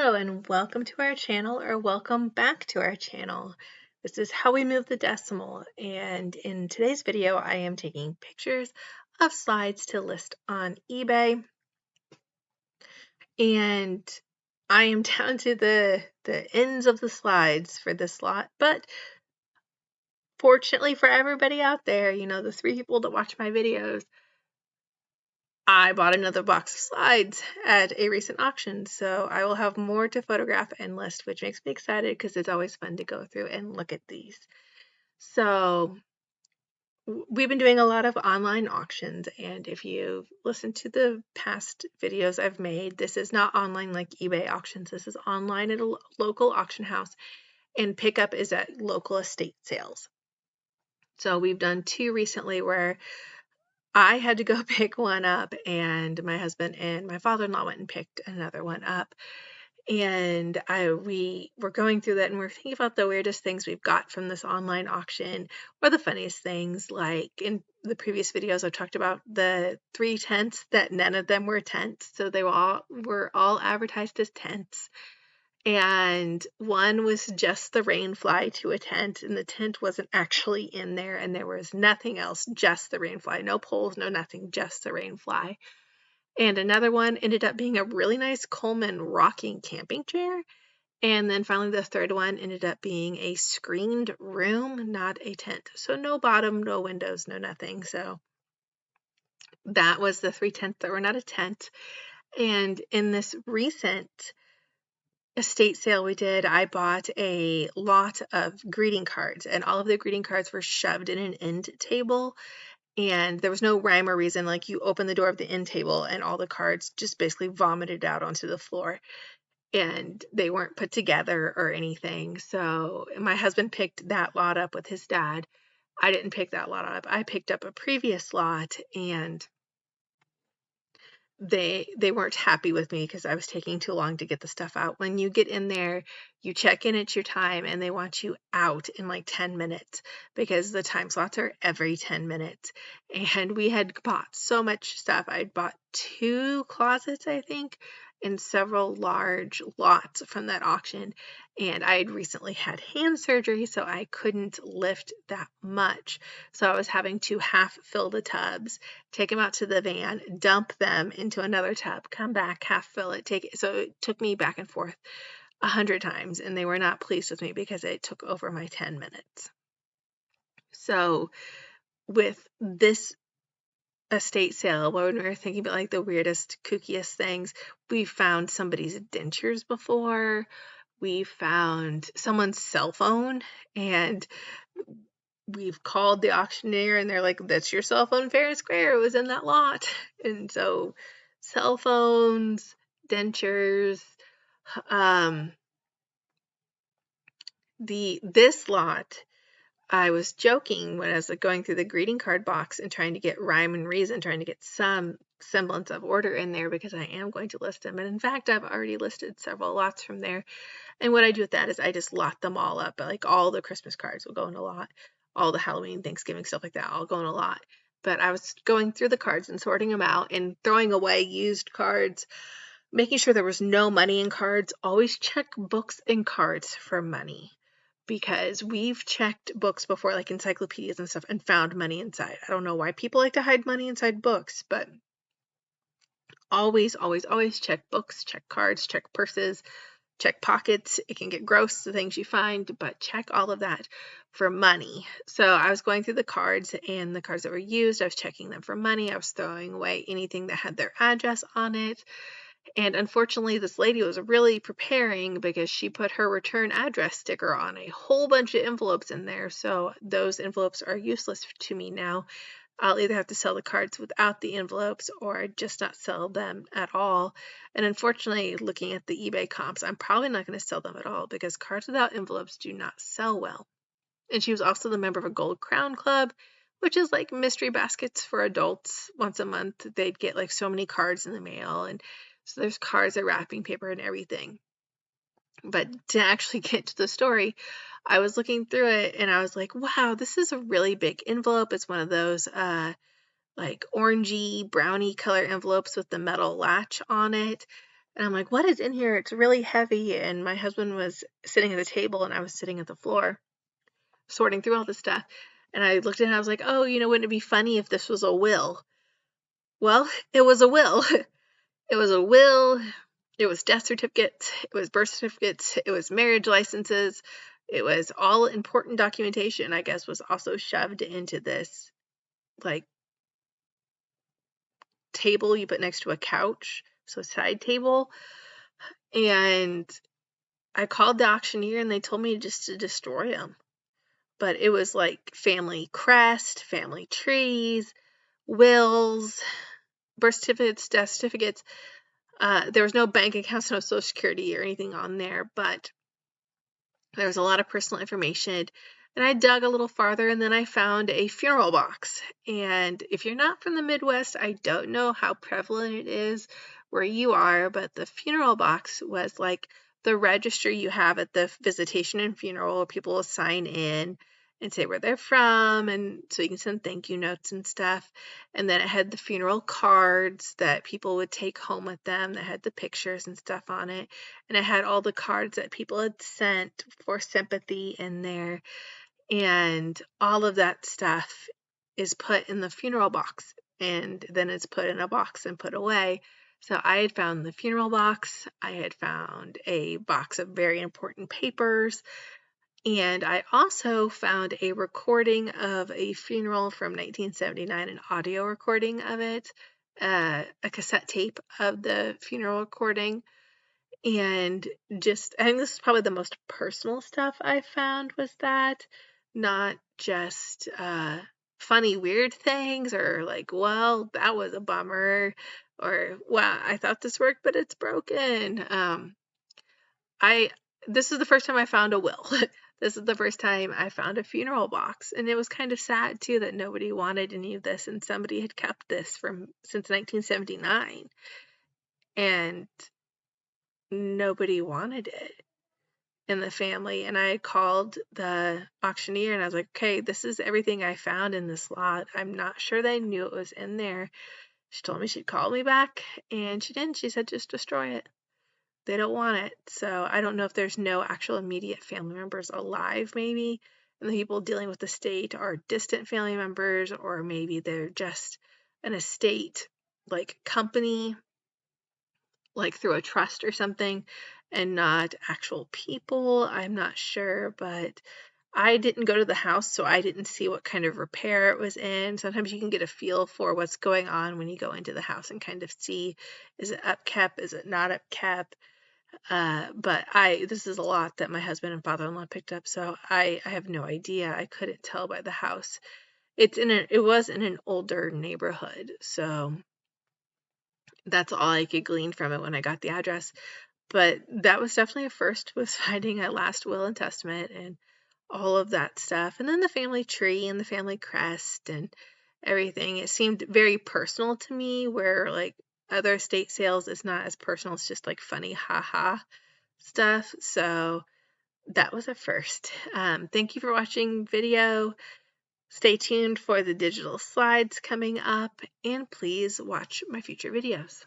Hello and welcome to our channel, or welcome back to our channel. This is How We Move the Decimal, and in today's video I am taking pictures of slides to list on eBay, and I am down to the ends of the slides for this lot, but fortunately for everybody out there, the 3 people that watch my videos, I bought another box of slides at a recent auction, so I will have more to photograph and list, which makes me excited because it's always fun to go through and look at these. So we've been doing a lot of online auctions, and if you've listened to the past videos I've made, this is not online like eBay auctions. This is online at a local auction house, and pickup is at local estate sales. So we've done 2 recently where I had to go pick one up, and my husband and my father-in-law went and picked another one up. And we were going through that, and we're thinking about the weirdest things we've got from this online auction, or the funniest things. Like in the previous videos, I've talked about the 3 tents that none of them were tents, so they were all advertised as tents. And one was just the rain fly to a tent, and the tent wasn't actually in there, and there was nothing else, just the rain fly, no poles, no nothing, just the rain fly. And another one ended up being a really nice Coleman rocking camping chair. And then finally the third one ended up being a screened room, not a tent. So no bottom, no windows, no nothing. So that was the 3 tents that were not a tent. And in this recent estate sale we did, I bought a lot of greeting cards, and all of the greeting cards were shoved in an end table, and there was no rhyme or reason. Like, you open the door of the end table and all the cards just basically vomited out onto the floor, and they weren't put together or anything. So my husband picked that lot up with his dad. I didn't pick that lot up. I picked up a previous lot, and they weren't happy with me because I was taking too long to get the stuff out. When you get in there, you check in at your time, and they want you out in like 10 minutes because the time slots are every 10 minutes. And we had bought so much stuff. I'd bought 2 closets, I think, and several large lots from that auction. And I had recently had hand surgery, so I couldn't lift that much. So I was having to half fill the tubs, take them out to the van, dump them into another tub, come back, half fill it, take it. So it took me back and forth 100 times, and they were not pleased with me because it took over my 10 minutes. So with this estate sale, when we were thinking about like the weirdest, kookiest things, we found somebody's dentures before. We found someone's cell phone, and we've called the auctioneer, and they're like, that's your cell phone fair and square. It was in that lot. And so cell phones, dentures, this lot, I was joking when I was going through the greeting card box and trying to get rhyme and reason, trying to get some semblance of order in there because I am going to list them. And in fact, I've already listed several lots from there. And what I do with that is I just lot them all up. Like, all the Christmas cards will go in a lot. All the Halloween, Thanksgiving, stuff like that, all go in a lot. But I was going through the cards and sorting them out and throwing away used cards, making sure there was no money in cards. Always check books and cards for money, because we've checked books before, like encyclopedias and stuff, and found money inside. I don't know why people like to hide money inside books, but always, always, always check books, check cards, check purses, check pockets. It can get gross, the things you find, but check all of that for money. So I was going through the cards, and the cards that were used, I was checking them for money. I was throwing away anything that had their address on it. And unfortunately, this lady was really preparing because she put her return address sticker on a whole bunch of envelopes in there. So those envelopes are useless to me now. I'll either have to sell the cards without the envelopes or just not sell them at all. And unfortunately, looking at the eBay comps, I'm probably not going to sell them at all because cards without envelopes do not sell well. And she was also the member of a Gold Crown Club, which is like mystery baskets for adults. Once a month, they'd get like so many cards in the mail, and so there's cards and wrapping paper and everything. But to actually get to the story, I was looking through it, and I was like, wow, this is a really big envelope. It's one of those like orangey, browny color envelopes with the metal latch on it. And I'm like, what is in here? It's really heavy. And my husband was sitting at the table and I was sitting at the floor sorting through all this stuff. And I looked at it and I was like, oh, wouldn't it be funny if this was a will? Well, it was a will. It was a will. It was death certificates. It was birth certificates. It was marriage licenses. It was all important documentation, I guess, was also shoved into this, like, table you put next to a couch, so a side table. And I called the auctioneer and they told me just to destroy them. But it was like family crest, family trees, wills, birth certificates, death certificates. There was no bank accounts, no social security or anything on there, but there was a lot of personal information. And I dug a little farther and then I found a funeral box. And if you're not from the Midwest, I don't know how prevalent it is where you are, but the funeral box was like the register you have at the visitation and funeral where people will sign in and say where they're from, and so you can send thank you notes and stuff. And then it had the funeral cards that people would take home with them that had the pictures and stuff on it. And it had all the cards that people had sent for sympathy in there. And all of that stuff is put in the funeral box, and then it's put in a box and put away. So I had found the funeral box. I had found a box of very important papers. And I also found a recording of a funeral from 1979, an audio recording of it, a cassette tape of the funeral recording. And just, I think this is probably the most personal stuff I found was that, not just funny, weird things or like, well, that was a bummer, or wow, I thought this worked, but it's broken. This is the first time I found a will. This is the first time I found a funeral box, and it was kind of sad too that nobody wanted any of this, and somebody had kept this since 1979, and nobody wanted it in the family. And I called the auctioneer and I was like, okay, this is everything I found in this lot. I'm not sure they knew it was in there. She told me she'd call me back, and she didn't. She said, just destroy it. They don't want it. So I don't know if there's no actual immediate family members alive, maybe, and the people dealing with the estate are distant family members, or maybe they're just an estate like company, like through a trust or something, and not actual people. I'm not sure, but I didn't go to the house, so I didn't see what kind of repair it was in. Sometimes you can get a feel for what's going on when you go into the house and kind of see, is it upkept, is it not upkept? But this is a lot that my husband and father-in-law picked up, so I have no idea. I couldn't tell by the house. It was in an older neighborhood, so that's all I could glean from it when I got the address. But that was definitely a first, was finding a last will and testament and all of that stuff. And then the family tree and the family crest and everything. It seemed very personal to me, where like other estate sales is not as personal. It's just like funny, haha stuff. So that was a first. Thank you for watching video. Stay tuned for the digital slides coming up, and please watch my future videos.